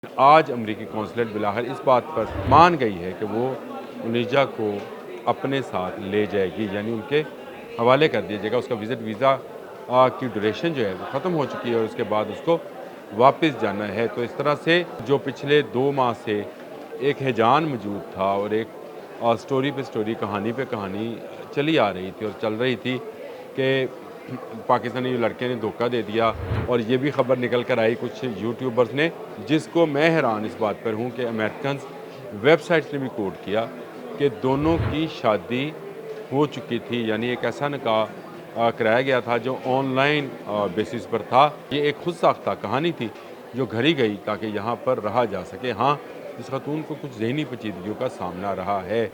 آج امریکی کونسلیٹ بالآخر اس بات پر مان گئی ہے کہ وہ انیجا کو اپنے ساتھ لے جائے گی، یعنی ان کے حوالے کر دیا جائے گا۔ اس کا ویزا کی ڈوریشن جو ہے وہ ختم ہو چکی ہے اور اس کے بعد اس کو واپس جانا ہے۔ تو اس طرح سے جو پچھلے 2 ماہ سے ایک ہیجان موجود تھا اور ایک سٹوری پہ سٹوری، کہانی پہ کہانی چلی آ رہی تھی اور چل رہی تھی کہ پاکستانی لڑکے نے دھوکہ دے دیا، اور یہ بھی خبر نکل کر آئی کچھ یوٹیوبرز نے، جس کو میں حیران اس بات پر ہوں کہ امریکنز ویب سائٹس نے بھی کوٹ کیا کہ دونوں کی شادی ہو چکی تھی، یعنی ایک ایسا نکاح کرایا گیا تھا جو آن لائن بیسس پر تھا۔ یہ ایک خود ساختہ کہانی تھی جو گھڑی گئی تاکہ یہاں پر رہا جا سکے۔ ہاں، اس خاتون کو کچھ ذہنی پیچیدگیوں کا سامنا رہا ہے۔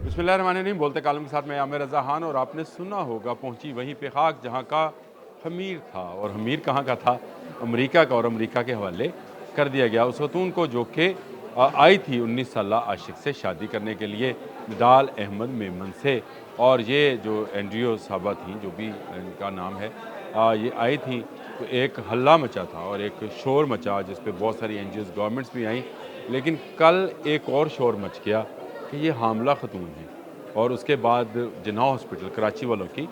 بسم اللہ الرحمن الرحیم، بولتے کالم کے ساتھ میں عامر رضا خان، اور آپ نے سنا ہوگا پہنچی وہیں پہ خاک جہاں کا خمیر تھا، اور خمیر کہاں کا تھا؟ امریکہ کا، اور امریکہ کے حوالے کر دیا گیا اس خاتون کو جو کہ آئی تھی 19 سالہ عاشق سے شادی کرنے کے لیے، نڈال احمد میمن سے۔ اور یہ جو اینڈریو صاحبہ تھیں، جو بھی ان کا نام ہے، یہ آئی تھیں تو ایک ہلہ مچا تھا اور ایک شور مچا، جس پہ بہت ساری این جی اوز، گورنمنٹس بھی آئیں۔ لیکن کل ایک اور شور مچ گیا کہ یہ حاملہ خاتون ہیں، اور اس کے بعد جناح ہاسپٹل کراچی والوں کی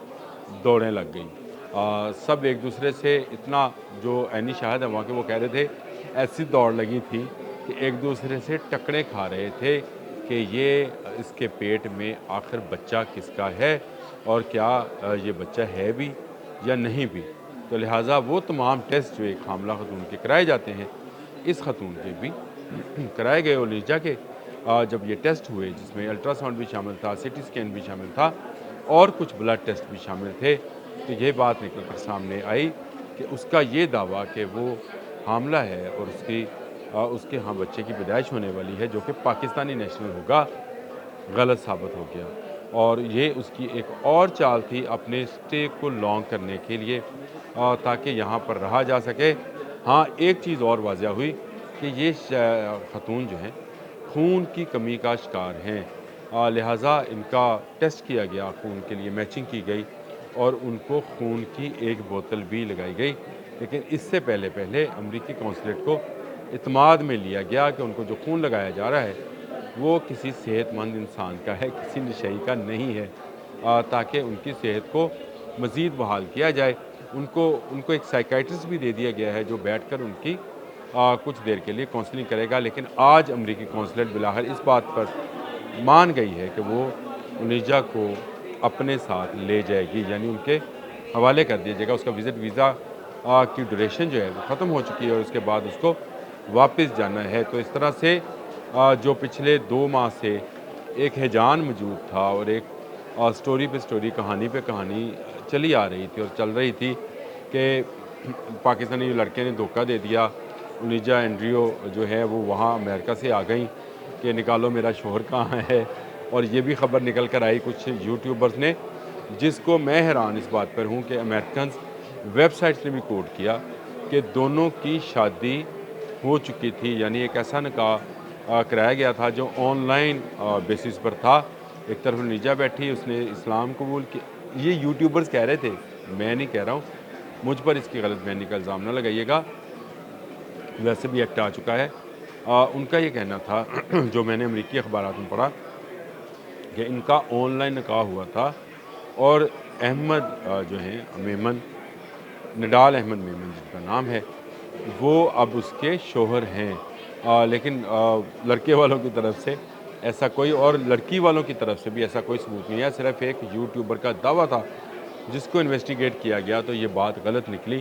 دوڑیں لگ گئیں۔ سب ایک دوسرے سے اتنا، جو عینی شاہد ہیں وہاں کے، وہ کہہ رہے تھے ایسی دوڑ لگی تھی کہ ایک دوسرے سے ٹکریں کھا رہے تھے کہ یہ اس کے پیٹ میں آخر بچہ کس کا ہے، اور کیا یہ بچہ ہے بھی یا نہیں بھی۔ تو لہٰذا وہ تمام ٹیسٹ جو ایک حاملہ خاتون کے کرائے جاتے ہیں، اس خاتون کے بھی کرائے گئے، انیجا کے جب یہ ٹیسٹ ہوئے، جس میں الٹرا ساؤنڈ بھی شامل تھا، سی ٹی اسکین بھی شامل تھا، اور کچھ بلڈ ٹیسٹ بھی شامل تھے، تو یہ بات نکل کر سامنے آئی کہ اس کا یہ دعویٰ کہ وہ حاملہ ہے اور اس کے ہاں بچے کی پیدائش ہونے والی ہے جو کہ پاکستانی نیشنل ہوگا، غلط ثابت ہو گیا۔ اور یہ اس کی ایک اور چال تھی اپنے سٹے کو لانگ کرنے کے لیے، تاکہ یہاں پر رہا جا سکے۔ ہاں، ایک چیز اور واضح ہوئی کہ یہ خاتون جو ہیں خون کی کمی کا شکار ہیں، لہٰذا ان کا ٹیسٹ کیا گیا، خون کے لیے میچنگ کی گئی، اور ان کو خون کی ایک بوتل بھی لگائی گئی۔ لیکن اس سے پہلے امریکی کونسلیٹ کو اعتماد میں لیا گیا کہ ان کو جو خون لگایا جا رہا ہے وہ کسی صحت مند انسان کا ہے، کسی نشئی کا نہیں ہے، تاکہ ان کی صحت کو مزید بحال کیا جائے۔ ان کو ایک سائیکائٹرسٹ بھی دے دیا گیا ہے جو بیٹھ کر ان کی کچھ دیر کے لیے کونسلنگ کرے گا۔ لیکن آج امریکی کونسلیٹ بالآخر اس بات پر مان گئی ہے کہ وہ انیجا کو اپنے ساتھ لے جائے گی، یعنی ان کے حوالے کر دیا جائے گا۔ اس کا ویزا کی ڈوریشن جو ہے وہ ختم ہو چکی ہے اور اس کے بعد اس کو واپس جانا ہے۔ تو اس طرح سے جو پچھلے 2 ماہ سے ایک ہیجان موجود تھا اور ایک سٹوری پہ سٹوری، کہانی پہ کہانی چلی آ رہی تھی اور چل رہی تھی کہ پاکستانی لڑکے نے دھوکہ دے دیا، انیجا اینڈریو جو ہے وہ وہاں امریکہ سے آ گئیں کہ نکالو میرا شوہر کہاں ہے، اور یہ بھی خبر نکل کر آئی کچھ یوٹیوبرز نے، جس کو میں حیران اس بات پر ہوں کہ امریکنز ویب سائٹس نے بھی کوٹ کیا کہ دونوں کی شادی ہو چکی تھی، یعنی ایک ایسا نکاح کرایا گیا تھا جو آن لائن بیسس پر تھا۔ ایک طرف انیجا بیٹھی، اس نے اسلام قبول کیا، یہ یوٹیوبرز کہہ رہے تھے، میں نہیں کہہ رہا ہوں، مجھ پر اس کی غلط بیانی کا الزام نہ لگائیے گا، ویسے بھی ایکٹ آ چکا ہے۔ ان کا یہ کہنا تھا جو میں نے امریکی اخبارات میں پڑھا کہ ان کا آن لائن نکاح ہوا تھا، اور احمد جو ہیں میمن، نڈال احمد میمن جن کا نام ہے، وہ اب اس کے شوہر ہیں۔ لیکن لڑکے والوں کی طرف سے ایسا کوئی، اور لڑکی والوں کی طرف سے بھی ایسا کوئی ثبوت نہیں ہے، صرف ایک یوٹیوبر کا دعویٰ تھا جس کو انویسٹیگیٹ کیا گیا تو یہ بات غلط نکلی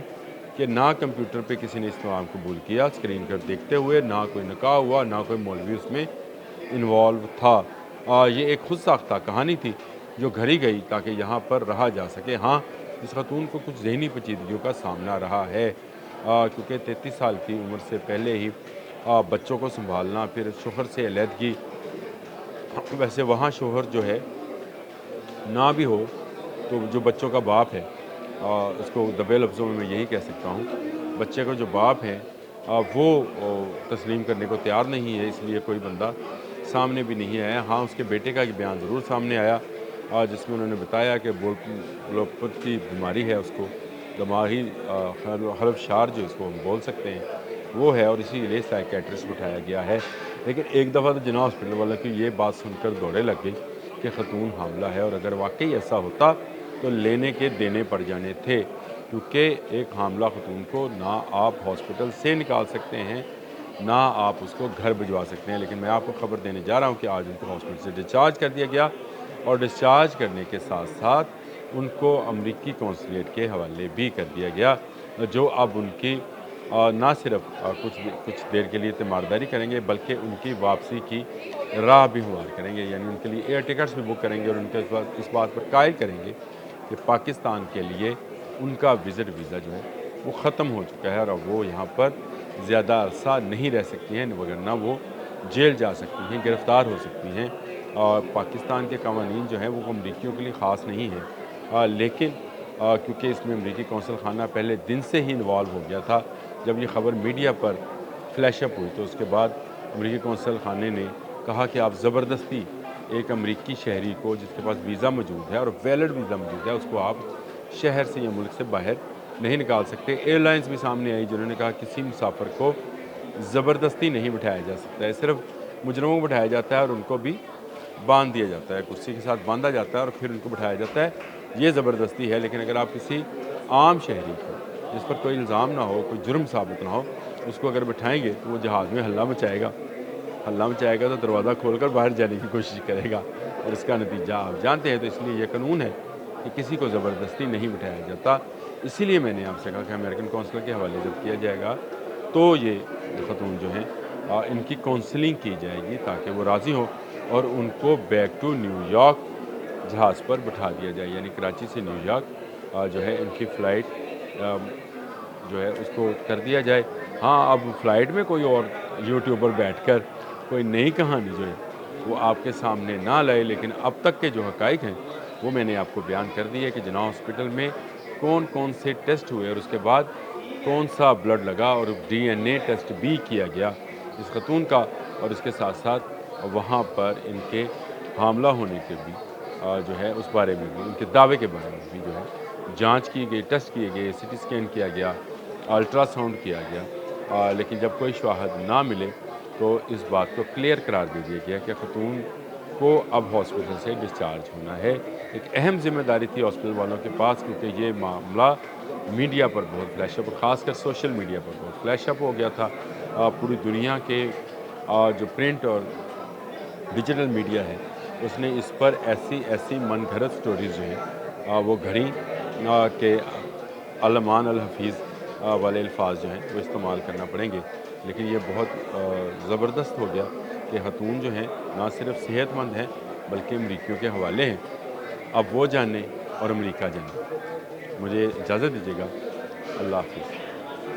کہ نہ کمپیوٹر پہ کسی نے اسلام قبول کیا اسکرین پر دیکھتے ہوئے، نہ کوئی نکاح ہوا، نہ کوئی مولوی اس میں انوالو تھا۔ یہ ایک خود ساختہ کہانی تھی جو گھڑی گئی تاکہ یہاں پر رہا جا سکے۔ ہاں، اس خاتون کو کچھ ذہنی پیچیدگیوں کا سامنا رہا ہے، کیونکہ 33 سال کی عمر سے پہلے ہی بچوں کو سنبھالنا، پھر شوہر سے علیحدگی۔ ویسے وہاں شوہر جو ہے نہ بھی ہو تو جو بچوں کا باپ ہے، اس کو دبے لفظوں میں یہی کہہ سکتا ہوں، بچے کا جو باپ ہے وہ تسلیم کرنے کو تیار نہیں ہے، اس لیے کوئی بندہ سامنے بھی نہیں آیا۔ ہاں، اس کے بیٹے کا ایک بیان ضرور سامنے آیا، جس میں انہوں نے بتایا کہ بلوپت کی بیماری ہے، اس کو دماغی حلف شار جو اس کو ہم بول سکتے ہیں، وہ ہے اور اسی لیے سائیکیٹرسٹ بٹھایا گیا ہے۔ لیکن ایک دفعہ تو جناح ہاسپٹل والوں کی یہ بات سن کر دوڑے لگ گئی کہ خاتون حاملہ ہے، اور اگر واقعی ایسا ہوتا تو لینے کے دینے پڑ جانے تھے، کیونکہ ایک حاملہ خاتون کو نہ آپ ہاسپٹل سے نکال سکتے ہیں، نہ آپ اس کو گھر بھجوا سکتے ہیں۔ لیکن میں آپ کو خبر دینے جا رہا ہوں کہ آج ان کو ہاسپٹل سے ڈسچارج کر دیا گیا، اور ڈسچارج کرنے کے ساتھ ساتھ ان کو امریکی قونصلیٹ کے حوالے بھی کر دیا گیا، جو اب ان کی نہ صرف کچھ دیر کے لیے تیمارداری کریں گے، بلکہ ان کی واپسی کی راہ بھی ہموار کریں گے، یعنی ان کے لیے ایئر ٹکٹس بھی بک کریں گے، اور ان کے اس بات پر قائل کریں گے کہ پاکستان کے لیے ان کا وزٹ ویزا جو ہے وہ ختم ہو چکا ہے، اور اب وہ یہاں پر زیادہ عرصہ نہیں رہ سکتی ہیں، وگرنہ وہ جیل جا سکتی ہیں، گرفتار ہو سکتی ہیں۔ اور پاکستان کے قوانین جو ہیں وہ امریکیوں کے لیے خاص نہیں ہیں، لیکن کیونکہ اس میں امریکی قونصل خانہ پہلے دن سے ہی انوالو ہو گیا تھا، جب یہ خبر میڈیا پر فلیش اپ ہوئی تو اس کے بعد امریکی قونصل خانے نے کہا کہ آپ زبردستی ایک امریکی شہری کو جس کے پاس ویزا موجود ہے اور ویلڈ ویزا موجود ہے، اس کو آپ شہر سے یا ملک سے باہر نہیں نکال سکتے۔ ایئر لائنز بھی سامنے آئی جنہوں نے کہا کسی مسافر کو زبردستی نہیں بٹھایا جا سکتا ہے، صرف مجرموں کو بٹھایا جاتا ہے اور ان کو بھی باندھ دیا جاتا ہے، کرسی کے ساتھ باندھا جاتا ہے اور پھر ان کو بٹھایا جاتا ہے، یہ زبردستی ہے۔ لیکن اگر آپ کسی عام شہری کو جس پر کوئی الزام نہ ہو، کوئی جرم ثابت نہ ہو، اس کو اگر بٹھائیں گے تو وہ جہاز میں ہلہ مچائے گا تو دروازہ کھول کر باہر جانے کی کوشش کرے گا، اور اس کا نتیجہ آپ جانتے ہیں۔ تو اس لیے یہ قانون ہے کہ کسی کو زبردستی نہیں بٹھایا جاتا۔ اسی لیے میں نے آپ سے کہا کہ امریکن قونصل کے حوالے جب کیا جائے گا تو یہ خاتون جو ہیں ان کی کونسلنگ کی جائے گی تاکہ وہ راضی ہوں، اور ان کو بیک ٹو نیو یارک جہاز پر بٹھا دیا جائے، یعنی کراچی سے نیو یارک جو ہے ان کی فلائٹ جو ہے اس کو کر دیا جائے۔ ہاں، اب فلائٹ میں کوئی اور یوٹیوبر بیٹھ کر کوئی نئی کہانی جو ہے وہ آپ کے سامنے نہ لائے، لیکن اب تک کے جو حقائق ہیں وہ میں نے آپ کو بیان کر دی ہے کہ جناح ہاسپٹل میں کون کون سے ٹیسٹ ہوئے، اور اس کے بعد کون سا بلڈ لگا، اور ڈی این اے ٹیسٹ بھی کیا گیا اس خاتون کا، اور اس کے ساتھ ساتھ وہاں پر ان کے حاملہ ہونے کے بھی جو ہے اس بارے میں بھی، ان کے دعوے کے بارے میں بھی جو ہے جانچ کی گئی، ٹیسٹ کیے گئے، سی ٹی اسکین کیا گیا، الٹرا ساؤنڈ کیا گیا، لیکن جب کوئی شواہد نہ ملے تو اس بات کو کلیئر قرار دے دیا گیا کہ خاتون کو اب ہاسپٹل سے ڈسچارج ہونا ہے۔ ایک اہم ذمہ داری تھی ہاسپٹل والوں کے پاس، کیونکہ یہ معاملہ میڈیا پر بہت فلیش اپ، خاص کر سوشل میڈیا پر بہت فلیش اپ ہو گیا تھا۔ پوری دنیا کے جو پرنٹ اور ڈیجیٹل میڈیا ہے اس نے اس پر ایسی من گھڑت سٹوریز جو ہیں وہ گھڑیں کہ علمان الحفیظ والے الفاظ جو ہیں وہ استعمال کرنا پڑیں گے، لیکن یہ بہت زبردست ہو گیا کہ خاتون جو ہیں نہ صرف صحت مند ہیں بلکہ امریکیوں کے حوالے ہیں۔ اب وہ جانیں اور امریکہ جانیں۔ مجھے اجازت دیجیے گا، اللہ حافظ۔